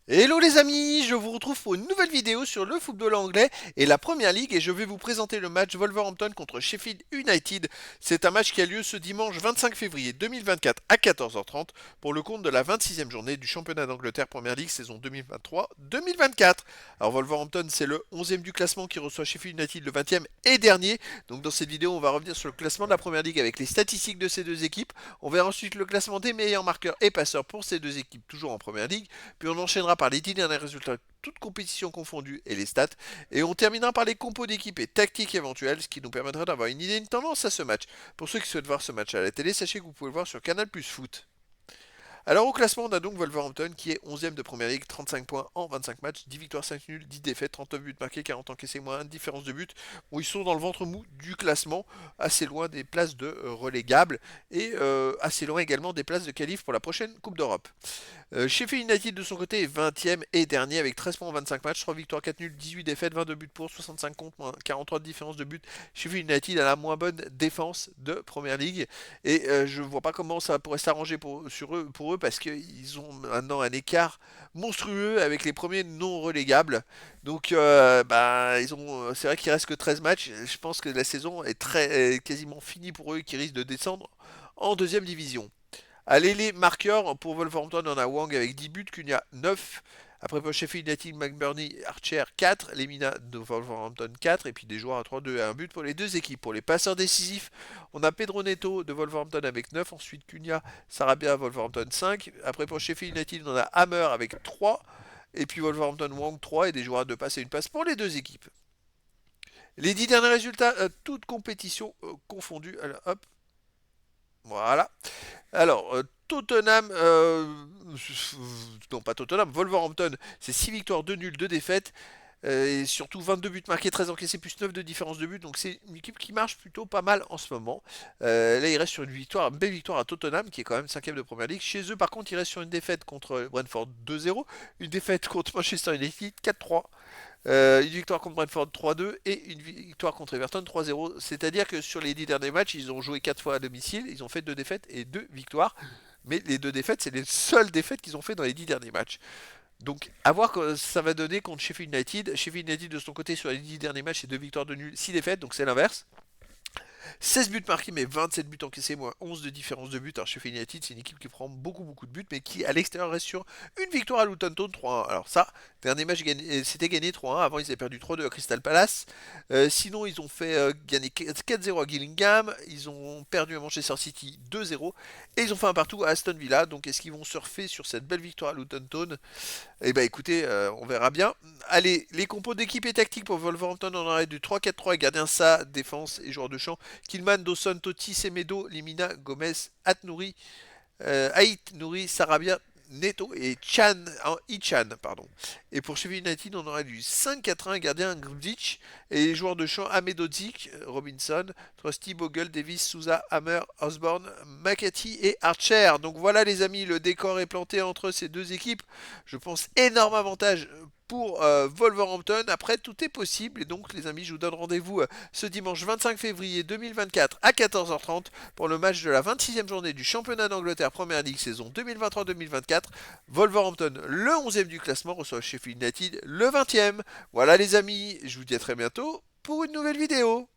Hello les amis, je vous retrouve pour une nouvelle vidéo sur le football anglais et la Première Ligue et je vais vous présenter le match Wolverhampton contre Sheffield United. C'est un match qui a lieu ce dimanche 25 février 2024 à 14h30 pour le compte de la 26e journée du championnat d'Angleterre Première Ligue saison 2023-2024. Alors Wolverhampton c'est le 11e du classement qui reçoit Sheffield United le 20e et dernier. Donc dans cette vidéo on va revenir sur le classement de la Première Ligue avec les statistiques de ces deux équipes. On verra ensuite le classement des meilleurs marqueurs et passeurs pour ces deux équipes toujours en Première Ligue. Puis on enchaînera par les 10 derniers résultats, toutes compétitions confondues et les stats. Et on terminera par les compos d'équipe et tactiques éventuelles, ce qui nous permettra d'avoir une idée, une tendance à ce match. Pour ceux qui souhaitent voir ce match à la télé, sachez que vous pouvez le voir sur Canal Plus Foot. Alors au classement, on a donc Wolverhampton qui est 11e de Première Ligue, 35 points en 25 matchs, 10 victoires, 5 nuls, 10 défaites, 39 buts marqués, 40 encaissés, moins 1 différence de but. Bon, ils sont dans le ventre mou du classement, assez loin des places de relégables et assez loin également des places de qualif pour la prochaine Coupe d'Europe. Sheffield United de son côté est 20e et dernier avec 13 points en 25 matchs, 3 victoires, 4 nuls, 18 défaites, 22 buts pour, 65 contre, 43 de différence de but. Sheffield United a la moins bonne défense de Première Ligue et je ne vois pas comment ça pourrait s'arranger pour eux parce qu'ils ont maintenant un écart monstrueux avec les premiers non relégables. Donc c'est vrai qu'il reste que 13 matchs. Je pense que la saison est quasiment finie pour eux qui risquent de descendre en deuxième division. Allez, les marqueurs pour Wolverhampton, on a Wang avec 10 buts, Cunha 9. Après pour Sheffield United, McBurney, Archer 4, Lemina de Wolverhampton 4, et puis des joueurs à 3-2 et 1 but pour les deux équipes. Pour les passeurs décisifs, on a Pedro Neto de Wolverhampton avec 9, ensuite Cunha, Sarabia, Wolverhampton 5. Après pour Sheffield United, on a Hammer avec 3, et puis Wolverhampton Wang 3, et des joueurs à 2 passes et une passe pour les deux équipes. Les 10 derniers résultats, toutes compétitions confondues. Alors, hop, voilà. Alors, Tottenham, non pas Tottenham, Wolverhampton, c'est 6 victoires, 2 nuls, 2 défaites, et surtout 22 buts marqués, 13 encaissés, plus 9 de différence de but, donc c'est une équipe qui marche plutôt pas mal en ce moment. Là, il reste sur une victoire, une belle victoire à Tottenham, qui est quand même 5ème de Première Ligue. Chez eux, par contre, il reste sur une défaite contre Brentford 2-0, une défaite contre Manchester United 4-3. Une victoire contre Brentford 3-2 et une victoire contre Everton 3-0. C'est-à-dire que sur les 10 derniers matchs, ils ont joué 4 fois à domicile, ils ont fait 2 défaites et 2 victoires. Mais les 2 défaites, c'est les seules défaites qu'ils ont fait dans les 10 derniers matchs. Donc, à voir que ça va donner contre Sheffield United. Sheffield United, de son côté, sur les 10 derniers matchs, c'est 2 victoires de nul, 6 défaites, donc c'est l'inverse. 16 buts marqués, mais 27 buts encaissés, moins 11 de différence de but. Alors, Sheffield United, c'est une équipe qui prend beaucoup de buts, mais qui, à l'extérieur, reste sur une victoire à Luton Town 3-1. Alors, ça, dernier match, c'était gagné 3-1. Avant, ils avaient perdu 3-2 à Crystal Palace. Sinon, ils ont fait gagner 4-0 à Gillingham. Ils ont perdu à Manchester City 2-0. Et ils ont fait un partout à Aston Villa. Donc, est-ce qu'ils vont surfer sur cette belle victoire à Luton Town? Eh ben écoutez, on verra bien. Allez, les compos d'équipe et tactique pour Wolverhampton, on aurait du 3-4-3 gardien Sa, défense et joueur de champ. Kilman, Dawson, Totti, Semedo, Limina, Gomez, Atnouri, Ait, Nouri, Sarabia, Neto et Ichan, pardon. Et pour Sheffield United, on aurait du 5-4-1 gardien Grdic et les joueurs de champ Amedodzic, Robinson, Trusty, Bogle, Davis, Souza, Hammer, Osborne, McCarthy et Archer. Donc voilà les amis, le décor est planté entre ces deux équipes. Je pense énorme avantage pour Wolverhampton. Après, tout est possible. Et donc, les amis, je vous donne rendez-vous ce dimanche 25 février 2024 à 14h30 pour le match de la 26e journée du championnat d'Angleterre Première Ligue saison 2023-2024. Wolverhampton, le 11e du classement, reçoit Sheffield United le 20e. Voilà les amis, je vous dis à très bientôt pour une nouvelle vidéo.